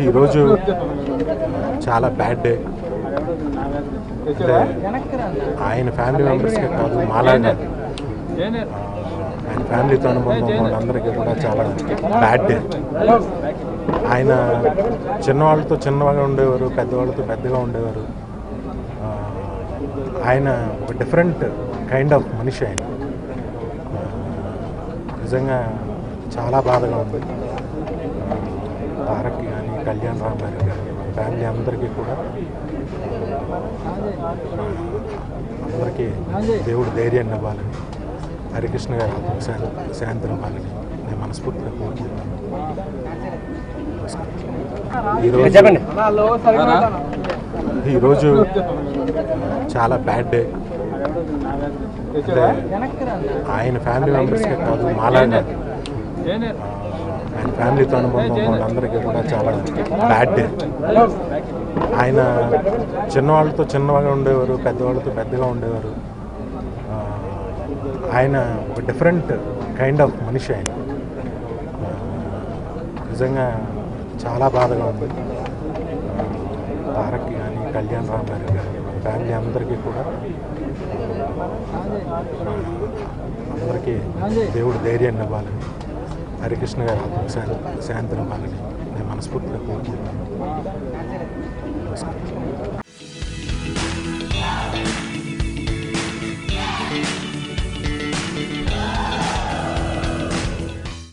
ఈరోజు చాలా bad day. అంటే ఆయన ఫ్యామిలీ మెంబర్స్కే కాదు, మాలాగా ఆయన ఫ్యామిలీతో అనుబంధం వాళ్ళందరికీ కూడా చాలా బ్యాడ్ డే. ఆయన చిన్నవాళ్ళతో చిన్నగా ఉండేవారు, పెద్దవాళ్ళతో పెద్దగా ఉండేవారు. ఆయన ఒక డిఫరెంట్ కైండ్ ఆఫ్ మనిషి. ఆయన నిజంగా చాలా బాధగా ఉంది. తారక్ కానీ, కళ్యాణ్ రామ్ గారికి కానీ, ఫ్యామిలీ అందరికీ కూడా అందరికీ దేవుడు ధైర్యాన్ని ఇవ్వాలని, హరికృష్ణ గారి శాంతిని ఇవ్వాలని నేను మనస్ఫూర్తిగా కోరుకుంటున్నాను. ఈరోజు చాలా బ్యాడ్ డే. అంటే ఆయన ఫ్యామిలీ మెంబర్స్కే కాదు, మాలాగా ఆయన ఫ్యామిలీతో అనుబంధం వాళ్ళందరికీ కూడా చాలా బ్యాడ్ డే. ఆయన చిన్నవాళ్ళతో చిన్నగా ఉండేవారు, పెద్దవాళ్ళతో పెద్దగా ఉండేవారు. ఆయన ఒక డిఫరెంట్ కైండ్ ఆఫ్ మనిషి. ఆయన నిజంగా చాలా బాధగా ఉంది. తారక్ కానీ, కళ్యాణ్ రామ్ గారికి కానీ, ఫ్యామిలీ అందరికీ కూడా అందరికీ దేవుడు ధైర్యాన్ని ఇవ్వాలని, హరికృష్ణ గారి శాంతిని ఇవ్వాలని నేను మనస్ఫూర్తిగా కోరుకుంటున్నాను.